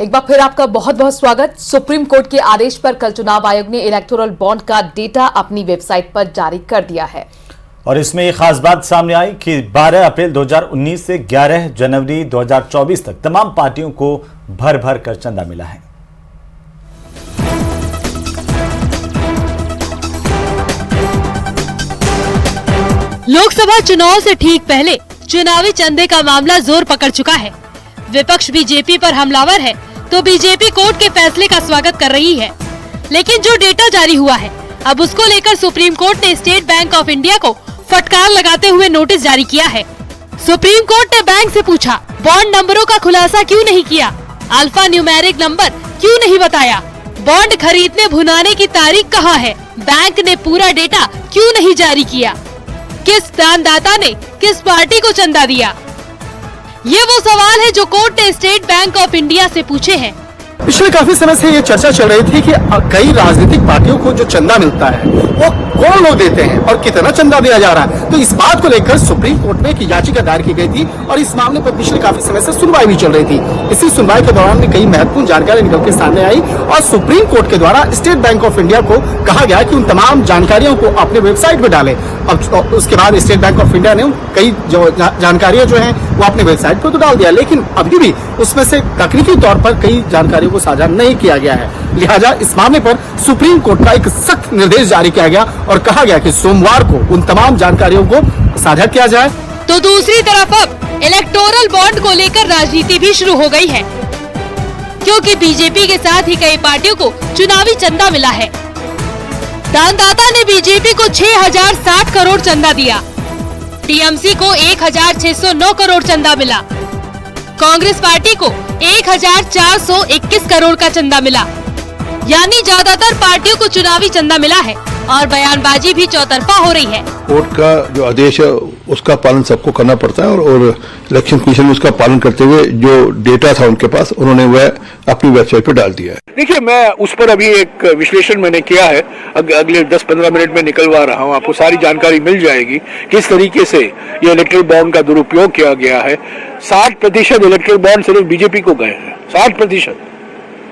एक बार फिर आपका बहुत बहुत स्वागत। सुप्रीम कोर्ट के आदेश पर कल चुनाव आयोग ने इलेक्टोरल बॉन्ड का डेटा अपनी वेबसाइट पर जारी कर दिया है और इसमें एक खास बात सामने आई कि 12 अप्रैल 2019 से 11 जनवरी 2024 तक तमाम पार्टियों को भर भर कर चंदा मिला है। लोकसभा चुनाव से ठीक पहले चुनावी चंदे का मामला जोर पकड़ चुका है। विपक्ष बीजेपी पर हमलावर है तो बीजेपी कोर्ट के फैसले का स्वागत कर रही है, लेकिन जो डेटा जारी हुआ है अब उसको लेकर सुप्रीम कोर्ट ने स्टेट बैंक ऑफ इंडिया को फटकार लगाते हुए नोटिस जारी किया है। सुप्रीम कोर्ट ने बैंक से पूछा, बॉन्ड नंबरों का खुलासा क्यों नहीं किया, अल्फा न्यूमेरिक नंबर क्यों नहीं बताया, बॉन्ड खरीदने भुनाने की तारीख कहाँ है, बैंक ने पूरा डेटा क्यों नहीं जारी किया, किस दानदाता ने किस पार्टी को चंदा दिया। ये वो सवाल है जो कोर्ट ने स्टेट बैंक ऑफ इंडिया से पूछे हैं। पिछले काफी समय से ये चर्चा चल रही थी कि कई राजनीतिक पार्टियों को जो चंदा मिलता है वो कौन लोग देते हैं और कितना चंदा दिया जा रहा है। तो इस बात को लेकर सुप्रीम कोर्ट में एक याचिका दायर की गई थी और इस मामले पर पिछले काफी समय से सुनवाई भी चल रही थी। इसी सुनवाई के दौरान कई महत्वपूर्ण जानकारी निकल के सामने आई और सुप्रीम कोर्ट के द्वारा स्टेट बैंक ऑफ इंडिया को कहा गया कि उन तमाम जानकारियों को अपने वेबसाइट पर डाले। अब उसके बाद स्टेट बैंक ऑफ इंडिया ने कई जो जानकारियां जो है वो अपने वेबसाइट पर तो डाल दिया, लेकिन अभी भी उसमें से तकनीकी तौर पर कई जानकारियों को साझा नहीं किया गया है। लिहाजा इस मामले पर सुप्रीम कोर्ट का एक सख्त निर्देश जारी किया गया और कहा गया कि सोमवार को उन तमाम जानकारियों को साझा किया जाए। तो दूसरी तरफ अब इलेक्टोरल बॉन्ड को लेकर राजनीति भी शुरू हो गई है, क्योंकि बीजेपी के साथ ही कई पार्टियों को चुनावी चंदा मिला है। दानदाता ने बीजेपी को 6060 करोड़ चंदा दिया, टीएमसी को 1609 करोड़ चंदा मिला, कांग्रेस पार्टी को 1421 करोड़ का चंदा मिला। यानी ज्यादातर पार्टियों को चुनावी चंदा मिला है और बयानबाजी भी चौतरफा हो रही है। कोर्ट का जो आदेश है उसका पालन सबको करना पड़ता है और इलेक्शन कमीशन ने उसका पालन करते हुए जो डेटा था उनके पास उन्होंने वह अपनी वेबसाइट पर डाल दिया है। देखिए, मैं उस पर अभी एक विश्लेषण मैंने किया है, अगले 10-15 मिनट में निकलवा रहा हूँ, आपको सारी जानकारी मिल जाएगी किस तरीके से ये इलेक्टोरल बॉन्ड का दुरुपयोग किया गया है। 60% इलेक्टोरल बॉन्ड सिर्फ बीजेपी को गए हैं, 60%,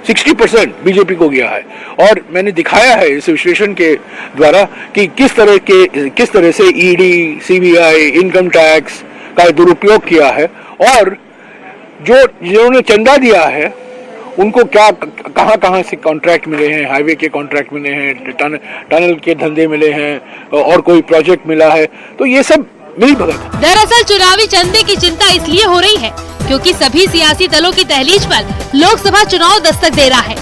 60% बीजेपी को गया है। और मैंने दिखाया है इस विश्लेषण के द्वारा कि किस तरह से ईडी, सीबीआई, इनकम टैक्स का दुरुपयोग किया है और जिन्होंने चंदा दिया है उनको क्या कहां से कॉन्ट्रैक्ट मिले हैं, हाईवे के कॉन्ट्रैक्ट मिले हैं, टनल के धंधे मिले हैं और कोई प्रोजेक्ट मिला है, तो ये सब मिली भगत। दरअसल चुनावी चंदे की चिंता इसलिए हो रही है क्योंकि सभी सियासी दलों की दहलीज पर लोकसभा चुनाव दस्तक दे रहा है।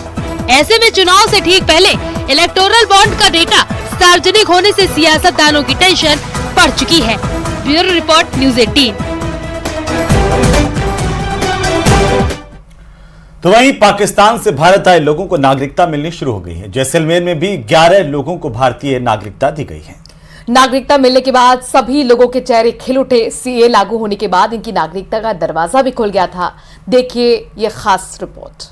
ऐसे में चुनाव से ठीक पहले इलेक्टोरल बॉन्ड का डेटा सार्वजनिक होने से सियासतदानों की टेंशन बढ़ चुकी है। Bureau report, news 18। तो वहीं पाकिस्तान से भारत आए लोगों को नागरिकता मिलनी शुरू हो गई है। जैसलमेर में भी 11 लोगों को भारतीय नागरिकता दी गई है। नागरिकता मिलने के बाद सभी लोगों के चेहरे खिल उठे। सीए लागू होने के बाद इनकी नागरिकता का दरवाजा भी खुल गया था। देखिए ये खास रिपोर्ट।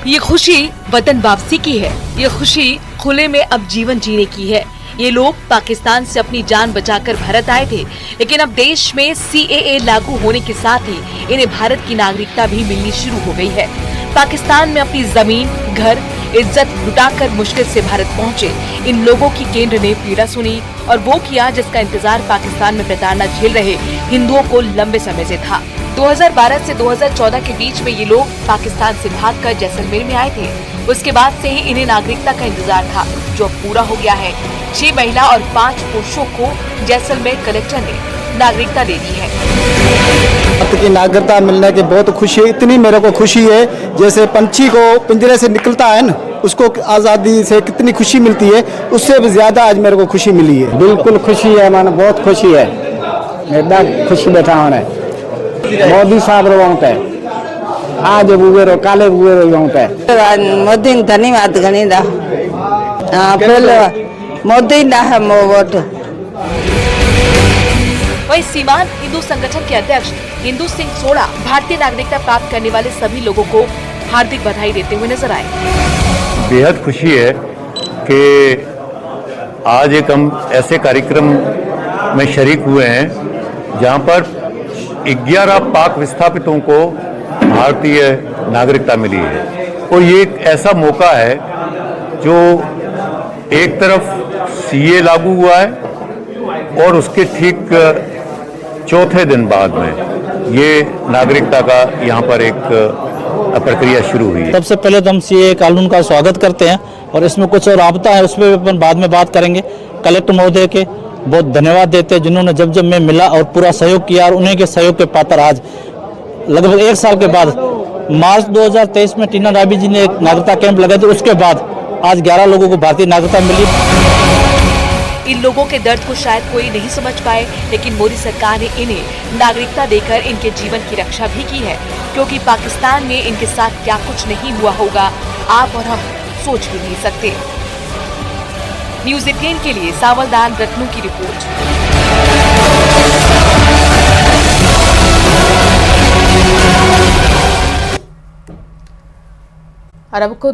ये खुशी वतन वापसी की है, ये खुशी खुले में अब जीवन जीने की है। ये लोग पाकिस्तान से अपनी जान बचाकर भारत आए थे, लेकिन अब देश में सीएए लागू होने के साथ ही इन्हें भारत की नागरिकता भी मिलनी शुरू हो गई है। पाकिस्तान में अपनी जमीन, घर, इज्जत लुटाकर मुश्किल से भारत पहुंचे इन लोगों की केंद्र ने पीड़ा सुनी और वो किया जिसका इंतजार पाकिस्तान में प्रताड़ना झेल रहे हिंदुओं को लंबे समय से था। 2012 से 2014 के बीच में ये लोग पाकिस्तान से भागकर जैसलमेर में आए थे। उसके बाद से ही इन्हें नागरिकता का इंतजार था, जो अब पूरा हो गया है। 6 महिला और 5 पुरुषों को जैसलमेर कलेक्टर ने नागरिकता दे दी है। की नागरिकता मिलने की बहुत खुशी है। इतनी मेरे को खुशी है जैसे पंछी को पिंजरे से निकलता है ना, उसको आज़ादी से कितनी खुशी मिलती है, उससे भी ज्यादा आज मेरे को खुशी मिली है। बिल्कुल खुशी है, मानो बहुत खुशी है, एकदम खुशी बैठा होने। मोदी साहब रोते आज बुगेरो काले बुगेरो रोते मोदी धन्यवाद घनी दा पहले मोदी ना है वोट। वहीं सीमांत हिंदू संगठन के अध्यक्ष हिंदू सिंह सोढ़ा भारतीय नागरिकता प्राप्त करने वाले सभी लोगों को हार्दिक बधाई देते हुए नजर आए। बेहद खुशी है कि आज एक हम ऐसे कार्यक्रम में शरीक हुए हैं जहां पर 11 पाक विस्थापितों को भारतीय नागरिकता मिली है और ये एक ऐसा मौका है जो एक तरफ सीए लागू हुआ है और उसके ठीक चौथे दिन बाद में ये नागरिकता का यहाँ पर एक प्रक्रिया शुरू हुई है। सबसे पहले तो हम सीए कानून का स्वागत करते हैं और इसमें कुछ राबता है उस पर अपन बाद में बात करेंगे। कलेक्टर महोदय के बहुत धन्यवाद देते हैं जिन्होंने जब मैं मिला और पूरा सहयोग किया और उन्हीं के सहयोग के पात्र आज लगभग 1 साल के बाद मार्च 2023 में टीना राबी जी ने एक नागरिकता कैंप लगाए थे, उसके बाद आज 11 लोगों को भारतीय नागरिकता मिली। इन लोगों के दर्द को शायद कोई नहीं समझ पाए, लेकिन मोदी सरकार ने इन्हें नागरिकता देकर इनके जीवन की रक्षा भी की है, क्योंकि पाकिस्तान में इनके साथ क्या कुछ नहीं हुआ होगा आप और हम सोच भी नहीं सकते। न्यूज़ 18 के लिए सावलदान रत्नू की रिपोर्ट। अरब को